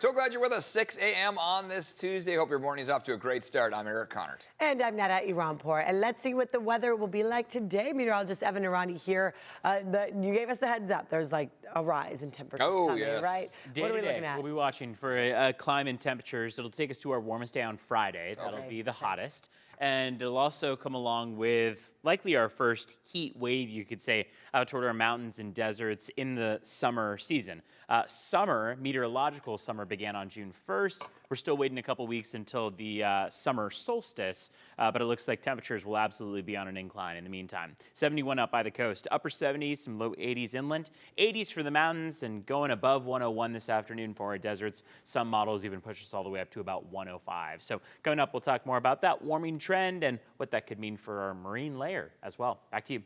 So glad you're with us. 6 a.m. on this Tuesday. Hope your morning's off to a great start. I'm Eric Connert. And I'm Nada Iranpour. And let's see what the weather will be like today. Meteorologist Evan Irani here. You gave us the heads up. There's like a rise in temperatures coming, yes. right? Day what are we to looking day, at? we'll be watching for a climb in temperatures. It'll take us to our warmest day on Friday. That'll be the hottest. And it'll also come along with likely our first heat wave, you could say, out toward our mountains and deserts in the summer season. Meteorological summer began on June 1st. We're still waiting a couple weeks until the summer solstice, but it looks like temperatures will absolutely be on an incline in the meantime. 71 up by the coast, upper 70s, some low 80s inland, 80s for the mountains, and going above 101 this afternoon for our deserts. Some models even push us all the way up to about 105. So coming up, we'll talk more about that warming trend and what that could mean for our marine layer as well. Back to you.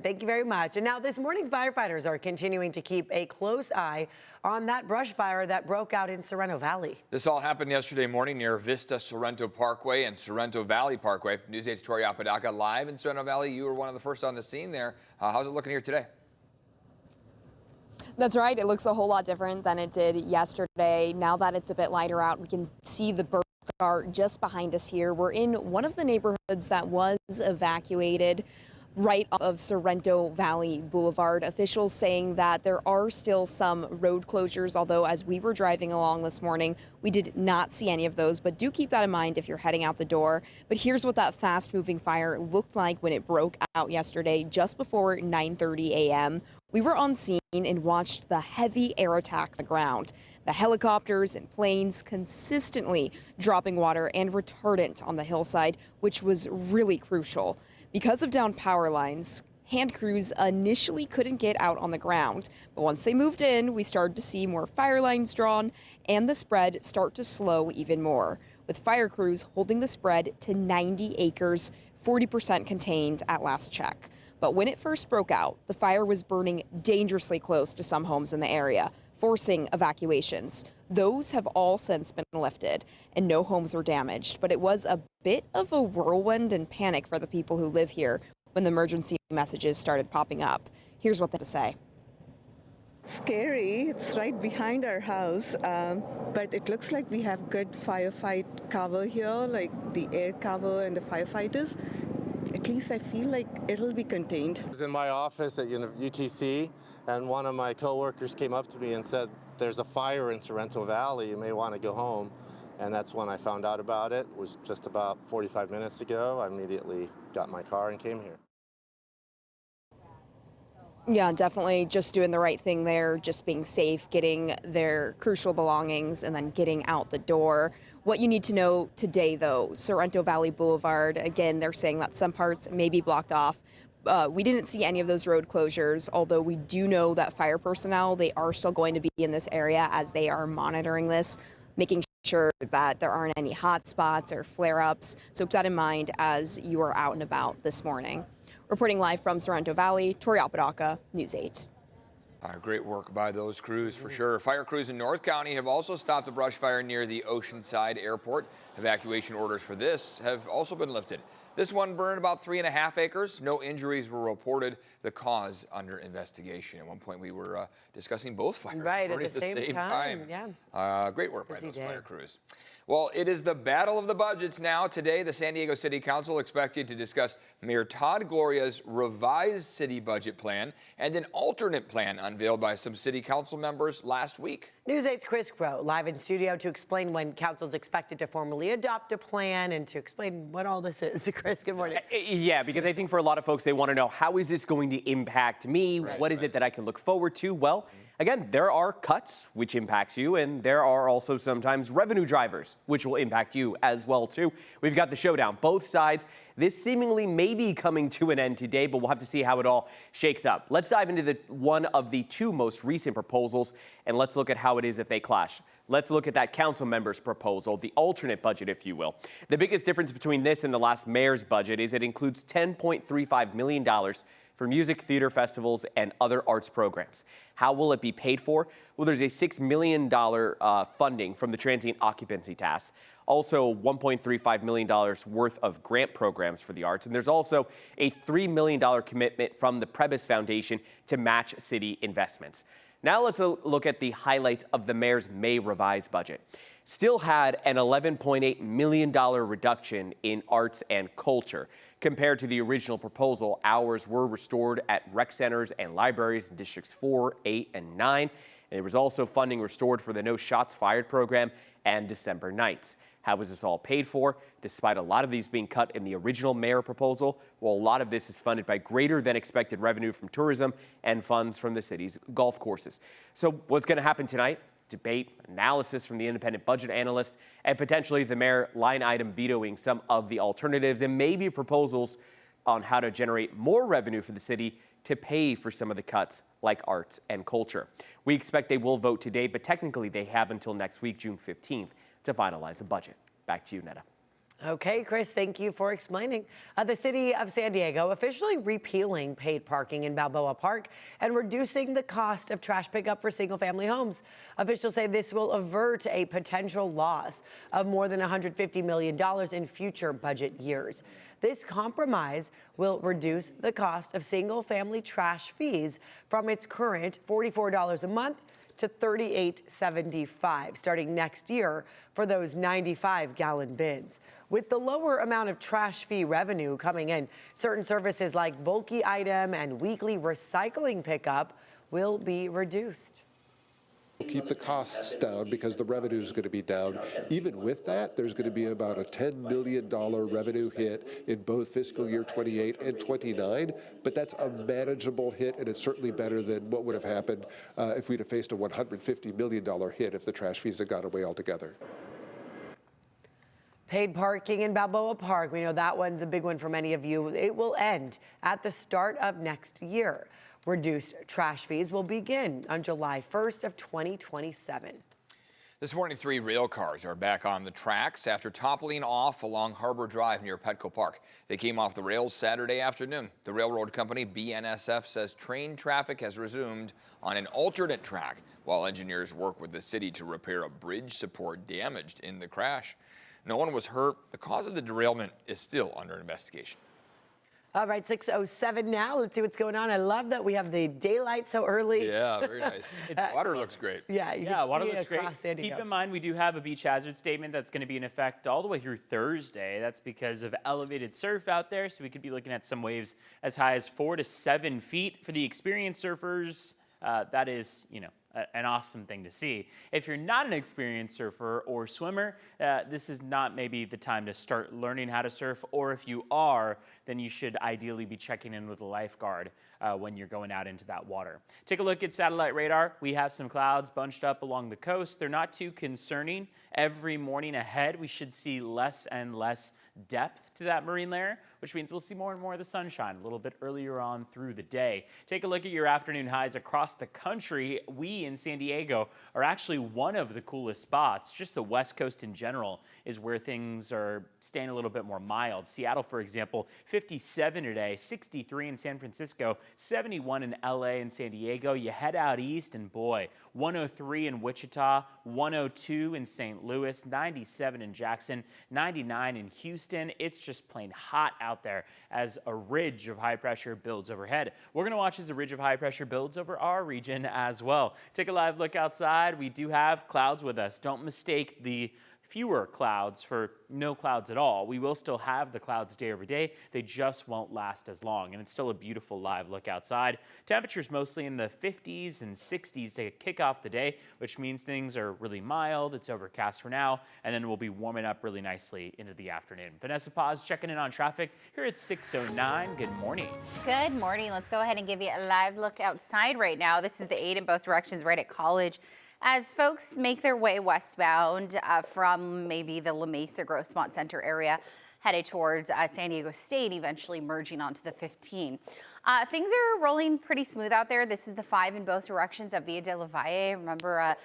Thank you very much. And now this morning, firefighters are continuing to keep a close eye on that brush fire that broke out in Sorrento Valley. This all happened yesterday morning near Vista Sorrento Parkway and Sorrento Valley Parkway. News 8's Tori Apodaca live in Sorrento Valley. You were one of the first on the scene there. How's it looking here today? That's right. It looks a whole lot different than it did yesterday. Now that it's a bit lighter out, we can see the birds are just behind us here. We're in one of the neighborhoods that was evacuated right off of Sorrento Valley Boulevard. Officials saying that there are still some road closures, although as we were driving along this morning, we did not see any of those. But do keep that in mind if you're heading out the door. But here's what that fast-moving fire looked like when it broke out yesterday, just before 9:30 a.m. We were on scene and watched the heavy air attack the ground. The helicopters and planes consistently dropping water and retardant on the hillside, which was really crucial. Because of down power lines, hand crews initially couldn't get out on the ground. But once they moved in, we started to see more fire lines drawn and the spread start to slow even more, with fire crews holding the spread to 90 acres, 40% contained at last check. But when it first broke out, the fire was burning dangerously close to some homes in the area, forcing evacuations. Those have all since been lifted and no homes were damaged, but it was a bit of a whirlwind and panic for the people who live here when the emergency messages started popping up. Here's what they had to say. Scary. It's right behind our house, but it looks like we have good firefight cover here, like the air cover and the firefighters. At least I feel like it'll be contained. I was in my office at UTC, and one of my coworkers came up to me and said, "There's a fire in Sorrento Valley, you may want to go home." And that's when I found out about it. It was just about 45 minutes ago. I immediately got in my car and came here. Yeah, definitely just doing the right thing there, just being safe, getting their crucial belongings and then getting out the door. What you need to know today, though, Sorrento Valley Boulevard, again, they're saying that some parts may be blocked off. We didn't see any of those road closures, although we do know that fire personnel, they are still going to be in this area as they are monitoring this, making sure that there aren't any hot spots or flare-ups. So keep that in mind as you are out and about this morning. Reporting live from Sorrento Valley, Tori Apodaca, News 8. Great work by those crews for sure. Fire crews in North County have also stopped a brush fire near the Oceanside Airport. Evacuation orders for this have also been lifted. This one burned about 3.5 acres. No injuries were reported. The cause under investigation. At one point, we were discussing both fires right burning at the same time. Yeah. Great work by Busy those day. fire crews. Well, it is the battle of the budgets now. Today, the San Diego City Council expected to discuss Mayor Todd Gloria's revised city budget plan and an alternate plan unveiled by some city council members last week. News 8's Chris Crow live in studio to explain when council's expected to formally adopt a plan and to explain what all this is. Chris, good morning. Yeah, because I think for a lot of folks, they want to know, how is this going to impact me? What is it that I can look forward to? Well, again, there are cuts, which impacts you, and there are also sometimes revenue drivers, which will impact you as well, too. We've got the showdown. Both sides, this seemingly may be coming to an end today, but we'll have to see how it all shakes up. Let's dive into one of the two most recent proposals, and let's look at how it is if they clash. Let's look at that council member's proposal, the alternate budget, if you will. The biggest difference between this and the last mayor's budget is it includes $10.35 million for music, theater, festivals, and other arts programs. How will it be paid for? Well, there's a $6 million funding from the transient occupancy tax. Also, $1.35 million worth of grant programs for the arts. And there's also a $3 million commitment from the Prebys Foundation to match city investments. Now let's look at the highlights of the mayor's May revised budget. Still had an $11.8 million reduction in arts and culture. Compared to the original proposal, hours were restored at rec centers and libraries in Districts 4, 8, and 9. And there was also funding restored for the No Shots Fired program and December nights. How was this all paid for? Despite a lot of these being cut in the original mayor proposal, well, a lot of this is funded by greater than expected revenue from tourism and funds from the city's golf courses. So what's going to happen tonight? Debate, analysis from the independent budget analyst, and potentially the mayor line item vetoing some of the alternatives and maybe proposals on how to generate more revenue for the city to pay for some of the cuts like arts and culture. We expect they will vote today, but technically they have until next week, June 15th, to finalize the budget. Back to you, Netta. Okay, Chris, thank you for explaining. The city of San Diego officially repealing paid parking in Balboa Park and reducing the cost of trash pickup for single-family homes. Officials say this will avert a potential loss of more than $150 million in future budget years. This compromise will reduce the cost of single-family trash fees from its current $44 a month to $38.75 starting next year for those 95-gallon bins. With the lower amount of trash fee revenue coming in, certain services like bulky item and weekly recycling pickup will be reduced. Keep the costs down because the revenue is going to be down. Even with that, there's going to be about a $10 million revenue hit in both fiscal year 28 and 29, but that's a manageable hit, and it's certainly better than what would have happened if we'd have faced a $150 million hit if the trash fees had gone away altogether. Paid parking in Balboa Park, we know that one's a big one for many of you. It will end at the start of next year. Reduced trash fees will begin on July 1st of 2027. This morning, 3 rail cars are back on the tracks after toppling off along Harbor Drive near Petco Park. They came off the rails Saturday afternoon. The railroad company, BNSF, says train traffic has resumed on an alternate track while engineers work with the city to repair a bridge support damaged in the crash. No one was hurt. The cause of the derailment is still under investigation. All right, 6:07 now. Let's see what's going on. I love that we have the daylight so early. Yeah, very nice. Water looks great. Yeah, water see it looks great. across San Diego. Keep in mind, we do have a beach hazard statement that's going to be in effect all the way through Thursday. That's because of elevated surf out there, so we could be looking at some waves as high as 4 to 7 feet. For the experienced surfers, that is, an awesome thing to see. If you're not an experienced surfer or swimmer, this is not maybe the time to start learning how to surf, or if you are, then you should ideally be checking in with a lifeguard when you're going out into that water. Take a look at satellite radar. We have some clouds bunched up along the coast. They're not too concerning. Every morning ahead, we should see less and less depth to that marine layer, which means we'll see more and more of the sunshine a little bit earlier on through the day. Take a look at your afternoon highs across the country. We in San Diego are actually one of the coolest spots. Just the West Coast in general is where things are staying a little bit more mild. Seattle, for example, 57 today, 63 in San Francisco, 71 in LA and San Diego. You head out east and boy, 103 in Wichita, 102 in St. Louis, 97 in Jackson, 99 in Houston. It's just plain hot out there as a ridge of high pressure builds overhead. We're going to watch as a ridge of high pressure builds over our region as well. Take a live look outside. We do have clouds with us. Don't mistake the fewer clouds for no clouds at all. We will still have the clouds day over day. They just won't last as long. And it's still a beautiful live look outside. Temperatures mostly in the 50s and 60s to kick off the day, which means things are really mild. It's overcast for now, and then we'll be warming up really nicely into the afternoon. Vanessa Paz checking in on traffic here at 6:09. Good morning. Good morning. Let's go ahead and give you a live look outside right now. This is the 8 in both directions right at College. As folks make their way westbound from maybe the La Mesa Grossmont Center area, headed towards San Diego State, eventually merging onto the 15. Things are rolling pretty smooth out there. This is the 5 in both directions at Via de la Valle. Remember, I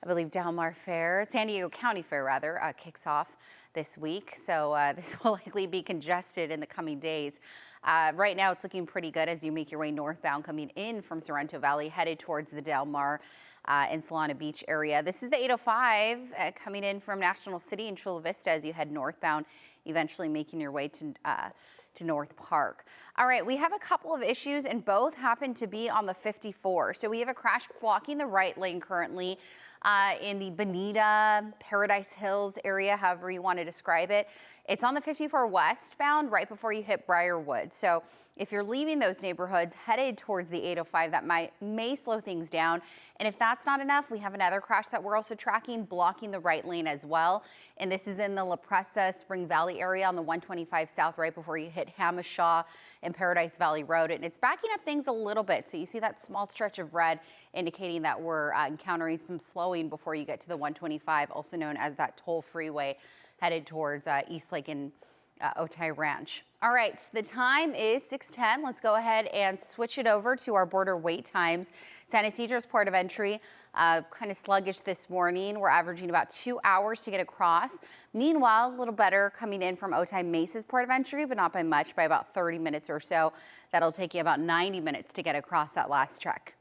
believe Del Mar Fair, San Diego County Fair rather, kicks off this week. So this will likely be congested in the coming days. Right now, it's looking pretty good as you make your way northbound coming in from Sorrento Valley, headed towards the Del Mar and Solana Beach area. This is the 805 coming in from National City and Chula Vista as you head northbound, eventually making your way to to North Park. All right, we have a couple of issues and both happen to be on the 54. So we have a crash blocking the right lane currently in the Bonita, Paradise Hills area, however you want to describe it. It's on the 54 westbound right before you hit Briarwood. So if you're leaving those neighborhoods headed towards the 805, that may slow things down. And if that's not enough, we have another crash that we're also tracking, blocking the right lane as well. And this is in the La Presa, Spring Valley area on the 125 south right before you hit Hamishaw and Paradise Valley Road. And it's backing up things a little bit. So you see that small stretch of red indicating that we're encountering some slowing before you get to the 125, also known as that toll freeway headed towards Eastlake and Otay Ranch. All right, the time is 6:10. Let's go ahead and switch it over to our border wait times. San Ysidro's port of entry, kind of sluggish this morning. We're averaging about 2 hours to get across. Meanwhile, a little better coming in from Otay Mesa's port of entry, but not by much, by about 30 minutes or so. That'll take you about 90 minutes to get across that last trek.